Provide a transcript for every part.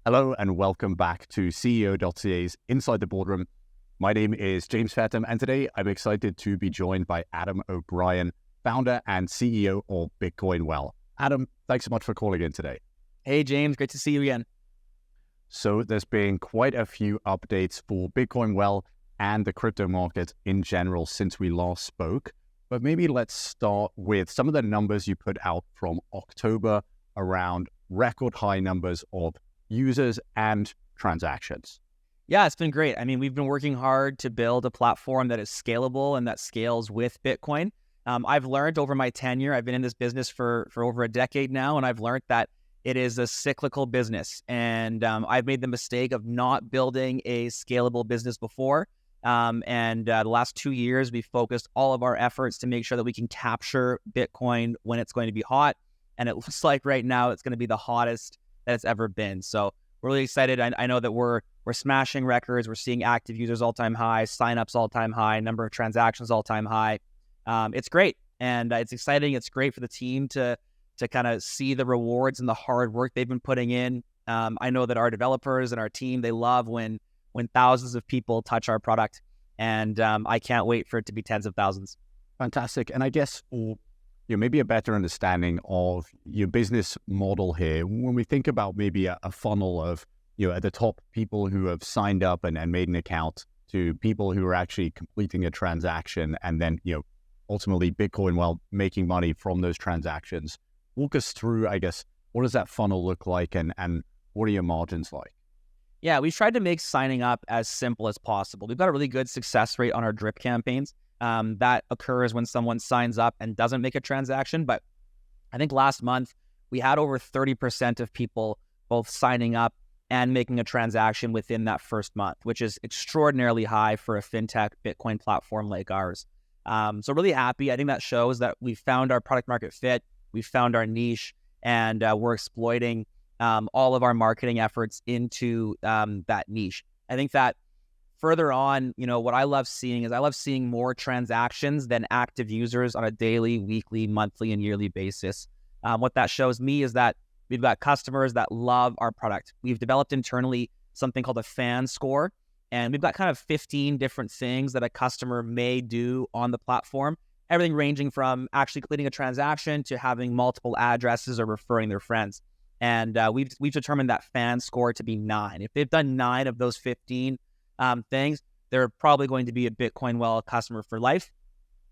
Hello and welcome back to CEO.CA's Inside the Boardroom. My name is James Fatham, and today I'm excited to be joined by Adam O'Brien, founder and CEO of Bitcoin Well. Adam, thanks so much for calling in today. Hey, James. Great to see you again. So there's been quite a few updates for Bitcoin Well and the crypto market in general since we last spoke. But maybe let's start with some of the numbers you put out from October around record high numbers of users and transactions. Yeah, it's been great. I mean, we've been working hard to build a platform that is scalable and that scales with Bitcoin. I've learned over my tenure, I've been in this business for over a decade now, and I've learned that it is a cyclical business. And I've made the mistake of not building a scalable business before. The last 2 years, we focused all of our efforts to make sure that we can capture Bitcoin when it's going to be hot. And it looks like right now it's going to be the hottest that it's ever been. So we're really excited. I know that we're smashing records. We're seeing active users all-time high, signups all-time high, number of transactions all-time high. It's great, and it's exciting. It's great for the team to kind of see the rewards and the hard work they've been putting in. I know that our developers and our team, they love when thousands of people touch our product, and I can't wait for it to be tens of thousands. Fantastic. And I guess for maybe a better understanding of your business model here, when we think about maybe a funnel of, at the top, people who have signed up and made an account, to people who are actually completing a transaction, and then, ultimately Bitcoin Well making money from those transactions. Walk us through, I guess, what does that funnel look like, and what are your margins like? Yeah, we've tried to make signing up as simple as possible. We've got a really good success rate on our drip campaigns. That occurs when someone signs up and doesn't make a transaction. But I think last month we had over 30% of people both signing up and making a transaction within that first month, which is extraordinarily high for a fintech Bitcoin platform like ours. So really happy. I think that shows that we found our product market fit, we found our niche, and we're exploiting all of our marketing efforts into that niche. I think that further on, what I love seeing is more transactions than active users on a daily, weekly, monthly, and yearly basis. What that shows me is that we've got customers that love our product. We've developed internally something called a fan score, and we've got kind of 15 different things that a customer may do on the platform, everything ranging from actually completing a transaction to having multiple addresses or referring their friends. And we've determined that fan score to be 9. If they've done 9 of those 15 things, they're probably going to be a Bitcoin Well customer for life.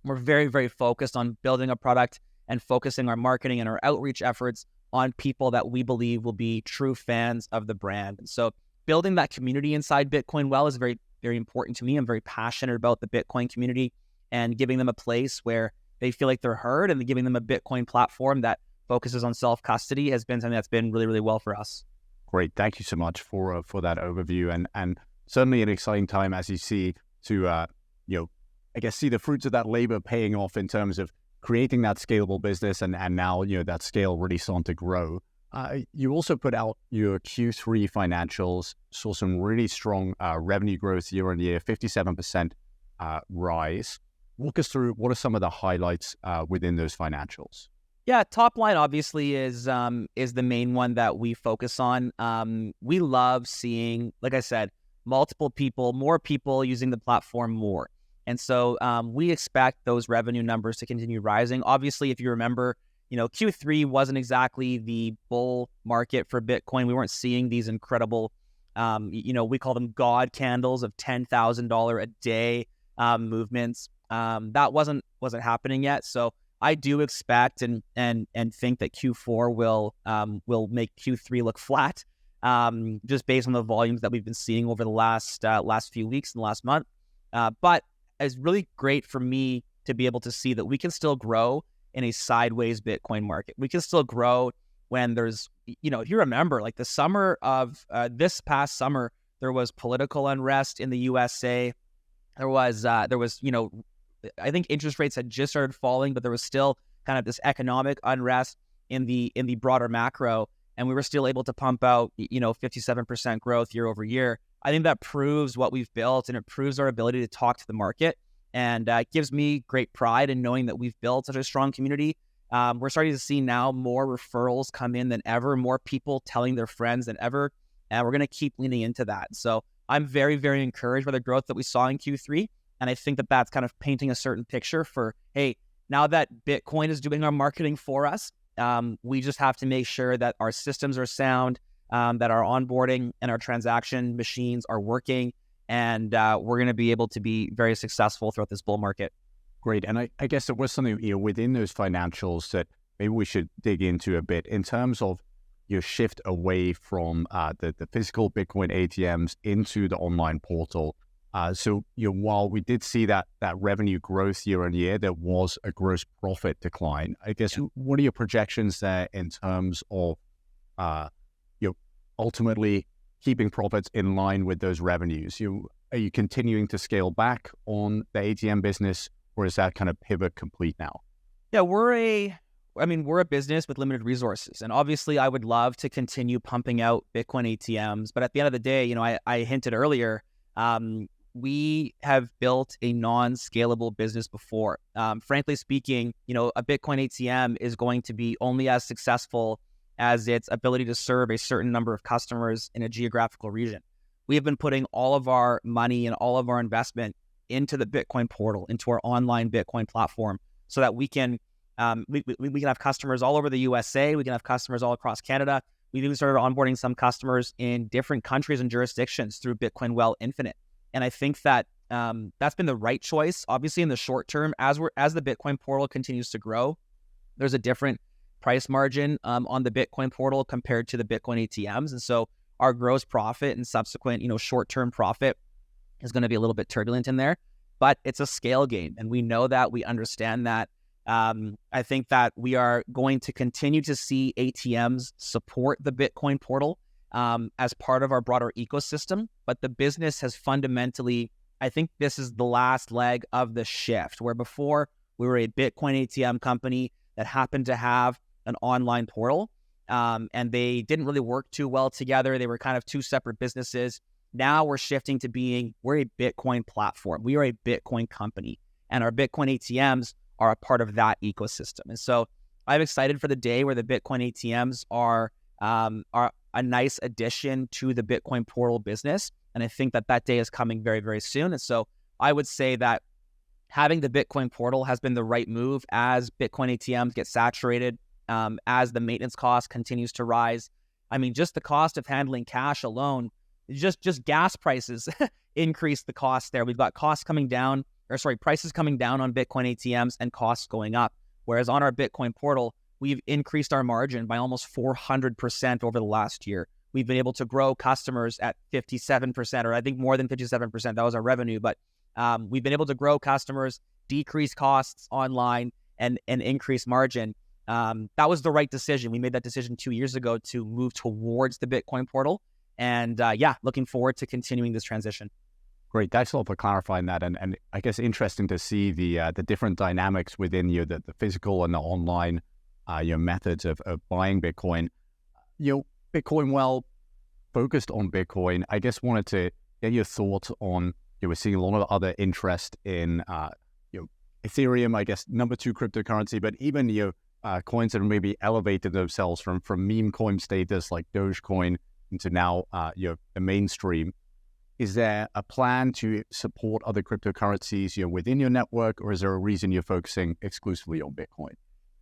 We're very, very focused on building a product and focusing our marketing and our outreach efforts on people that we believe will be true fans of the brand. And so building that community inside Bitcoin Well is very, very important to me. I'm very passionate about the Bitcoin community and giving them a place where they feel like they're heard, and giving them a Bitcoin platform that focuses on self-custody has been something that's been really, really well for us. Great. Thank you so much for that overview. And certainly an exciting time as you see to, I guess, see the fruits of that labor paying off in terms of creating that scalable business, and now, that scale really starting to grow. You also put out your Q3 financials, saw some really strong revenue growth year on year, 57% rise. Walk us through what are some of the highlights within those financials. Yeah, top line obviously is the main one that we focus on. We love seeing, like I said, more people using the platform more. And so we expect those revenue numbers to continue rising. Obviously, if you remember, Q3 wasn't exactly the bull market for Bitcoin. We weren't seeing these incredible, we call them God candles of $10,000 a day movements. That wasn't happening yet. So I do expect and think that Q4 will make Q3 look flat, just based on the volumes that we've been seeing over the last few weeks and last month. But it's really great for me to be able to see that we can still grow in a sideways Bitcoin market. We can still grow when there's, if you remember, like the summer of this past summer, there was political unrest in the USA. There was, I think interest rates had just started falling, but there was still kind of this economic unrest in the broader macro, and we were still able to pump out, 57% growth year over year. I think that proves what we've built, and it proves our ability to talk to the market. And it gives me great pride in knowing that we've built such a strong community. We're starting to see now more referrals come in than ever, more people telling their friends than ever. and we're going to keep leaning into that. So I'm very, very encouraged by the growth that we saw in Q3. And I think that that's kind of painting a certain picture for, hey, now that Bitcoin is doing our marketing for us, we just have to make sure that our systems are sound, that our onboarding and our transaction machines are working, and we're going to be able to be very successful throughout this bull market. Great. And I guess there was something, within those financials that maybe we should dig into a bit in terms of your shift away from the physical Bitcoin ATMs into the online portal. So while we did see that revenue growth year on year, there was a gross profit decline. I guess, what are your projections there in terms of ultimately keeping profits in line with those revenues? Are you continuing to scale back on the ATM business, or is that kind of pivot complete now? Yeah, we're a business with limited resources, and obviously I would love to continue pumping out Bitcoin ATMs. But at the end of the day, I hinted earlier, we have built a non-scalable business before. Frankly speaking, a Bitcoin ATM is going to be only as successful as its ability to serve a certain number of customers in a geographical region. We have been putting all of our money and all of our investment into the Bitcoin portal, into our online Bitcoin platform, so that we can we can have customers all over the USA. We can have customers all across Canada. We've even started onboarding some customers in different countries and jurisdictions through Bitcoin Well Infinite. And I think that that's been the right choice. Obviously, in the short term, as the Bitcoin portal continues to grow, there's a different price margin on the Bitcoin portal compared to the Bitcoin ATMs. And so our gross profit and subsequent, short-term profit is going to be a little bit turbulent in there. But it's a scale game, and we know that, we understand that. I think that we are going to continue to see ATMs support the Bitcoin portal as part of our broader ecosystem. But the business has fundamentally, I think this is the last leg of the shift, where before we were a Bitcoin ATM company that happened to have an online portal, and they didn't really work too well together. They were kind of two separate businesses. Now we're shifting to we're a Bitcoin platform. We are a Bitcoin company, and our Bitcoin ATMs are a part of that ecosystem. And so I'm excited for the day where the Bitcoin ATMs are a nice addition to the Bitcoin portal business. And I think that day is coming very, very soon. And so I would say that having the Bitcoin portal has been the right move as Bitcoin ATMs get saturated, as the maintenance cost continues to rise. I mean, just the cost of handling cash alone, just gas prices increase the cost there. We've got prices coming down on Bitcoin ATMs and costs going up. Whereas on our Bitcoin portal, we've increased our margin by almost 400% over the last year. We've been able to grow customers at 57%, or I think more than 57%. That was our revenue. But we've been able to grow customers, decrease costs online, and increase margin. That was the right decision. We made that decision 2 years ago to move towards the Bitcoin portal. And looking forward to continuing this transition. Great. Thanks a lot for clarifying that. And I guess interesting to see the different dynamics within the physical and the online methods of buying Bitcoin. Bitcoin Well focused on Bitcoin. I guess wanted to get your thoughts on, we're seeing a lot of other interest in Ethereum, I guess, number 2 cryptocurrency, but even coins that have maybe elevated themselves from meme coin status like Dogecoin into now the mainstream. Is there a plan to support other cryptocurrencies within your network, or is there a reason you're focusing exclusively on Bitcoin?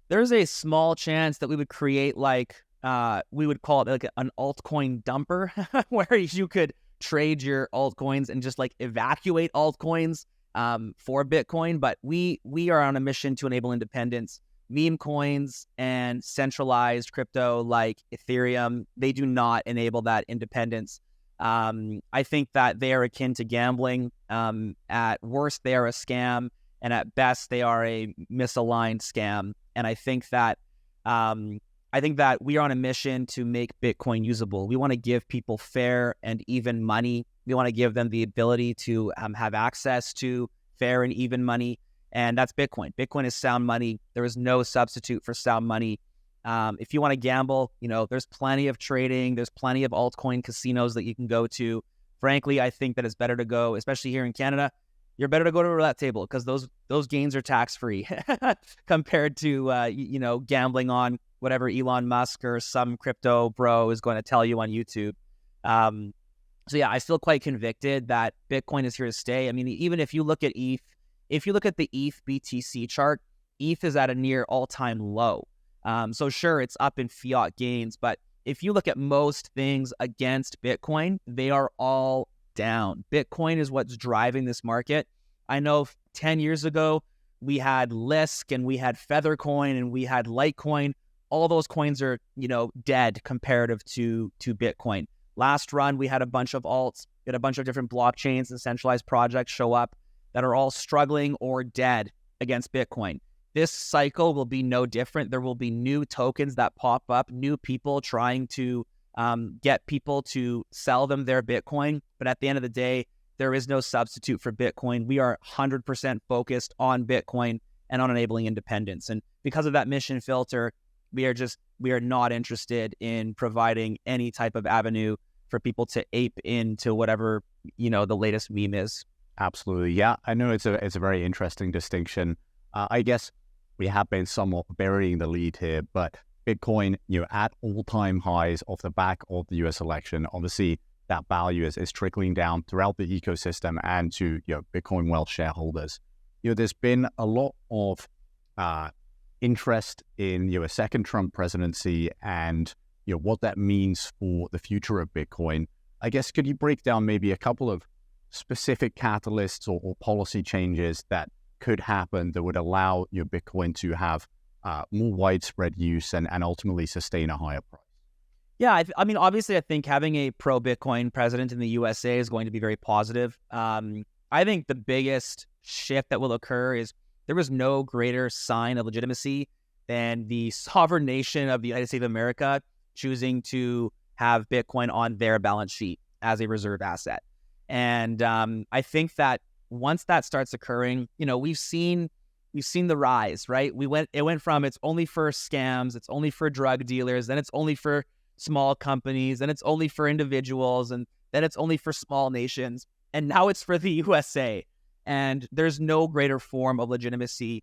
There's a small chance that we would create we would call it like an altcoin dumper, where you could trade your altcoins and just evacuate altcoins for Bitcoin. But we are on a mission to enable independence. Meme coins and centralized crypto like Ethereum, they do not enable that independence. I think that they are akin to gambling. At worst, they are a scam, and at best, they are a misaligned scam. And I think that we are on a mission to make Bitcoin usable. We want to give people fair and even money. We want to give them the ability to have access to fair and even money. And that's Bitcoin. Bitcoin is sound money. There is no substitute for sound money. If you want to gamble, there's plenty of trading. There's plenty of altcoin casinos that you can go to. Frankly, I think that it's better to go, especially here in Canada, you're better to go to a roulette table because those gains are tax-free compared to, gambling on whatever Elon Musk or some crypto bro is going to tell you on YouTube. So yeah, I feel quite convicted that Bitcoin is here to stay. I mean, even if you look at ETH, if you look at the ETH BTC chart, ETH is at a near all-time low. So sure, it's up in fiat gains, but if you look at most things against Bitcoin, they are all down. Bitcoin is what's driving this market. I know 10 years ago, we had Lisk and we had Feathercoin and we had Litecoin. All those coins are, dead comparative to Bitcoin. Last run, we had a bunch of alts, we had a bunch of different blockchains and centralized projects show up that are all struggling or dead against Bitcoin. This cycle will be no different. There will be new tokens that pop up, new people trying to get people to sell them their Bitcoin. But at the end of the day, there is no substitute for Bitcoin. We are 100% focused on Bitcoin and on enabling independence. And because of that mission filter, we are not interested in providing any type of avenue for people to ape into whatever, the latest meme is. Absolutely. Yeah, I know it's a very interesting distinction. I guess we have been somewhat burying the lead here, but Bitcoin, at all-time highs off the back of the US election, obviously that value is trickling down throughout the ecosystem and to, Bitcoin Wealth shareholders. There's been a lot of interest in, a second Trump presidency and, what that means for the future of Bitcoin. I guess, could you break down maybe a couple of specific catalysts or policy changes that could happen that would allow your Bitcoin to have more widespread use and ultimately sustain a higher price? Yeah, I mean, obviously, I think having a pro-Bitcoin president in the USA is going to be very positive. I think the biggest shift that will occur is there was no greater sign of legitimacy than the sovereign nation of the United States of America choosing to have Bitcoin on their balance sheet as a reserve asset. And I think that once that starts occurring, we've seen the rise, right? It went from it's only for scams, it's only for drug dealers, then it's only for small companies, then it's only for individuals, and then it's only for small nations, and now it's for the USA. And there's no greater form of legitimacy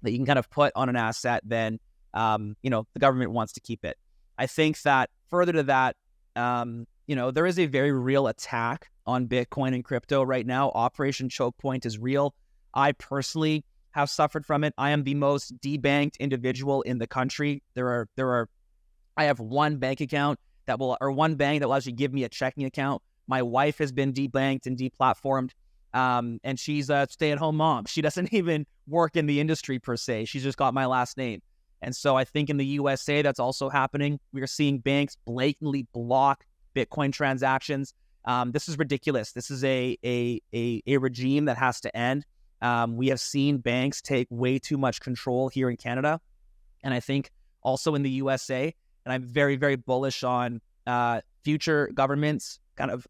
that you can kind of put on an asset than the government wants to keep it. I think that further to that, there is a very real attack on Bitcoin and crypto right now. Operation Choke Point is real. I personally have suffered from it. I am the most debanked individual in the country. I have one bank account one bank that will actually give me a checking account. My wife has been debanked and deplatformed, and she's a stay-at-home mom. She doesn't even work in the industry per se. She's just got my last name. And so I think in the USA, that's also happening. We are seeing banks blatantly block Bitcoin transactions. This is ridiculous. This is a regime that has to end. We have seen banks take way too much control here in Canada, and I think also in the USA. And I'm very, very bullish on future governments kind of,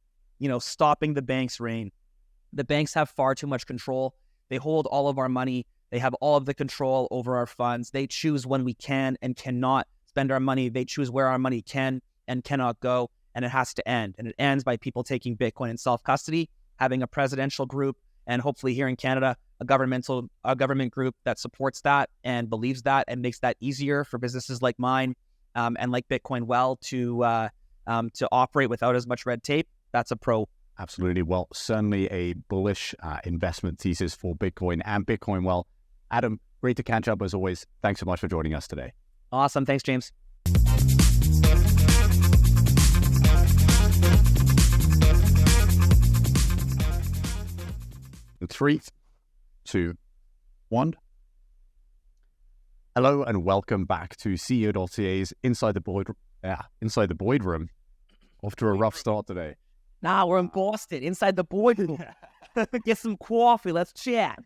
stopping the banks' reign. The banks have far too much control. They hold all of our money. They have all of the control over our funds. They choose when we can and cannot spend our money. They choose where our money can and cannot go, and it has to end. And it ends by people taking Bitcoin in self-custody, having a presidential group, and hopefully here in Canada, a government group that supports that and believes that and makes that easier for businesses like mine and like Bitcoin Well to operate without as much red tape. That's a pro. Absolutely. Well, certainly a bullish investment thesis for Bitcoin and Bitcoin Well. Adam, great to catch up as always. Thanks so much for joining us today. Awesome. Thanks, James. 3, 2, 1. Hello and welcome back to CEO.CA's Inside the Boardroom. Off to a rough start today. Nah, we're in Boston, inside the boardroom. Get some coffee. Let's chat.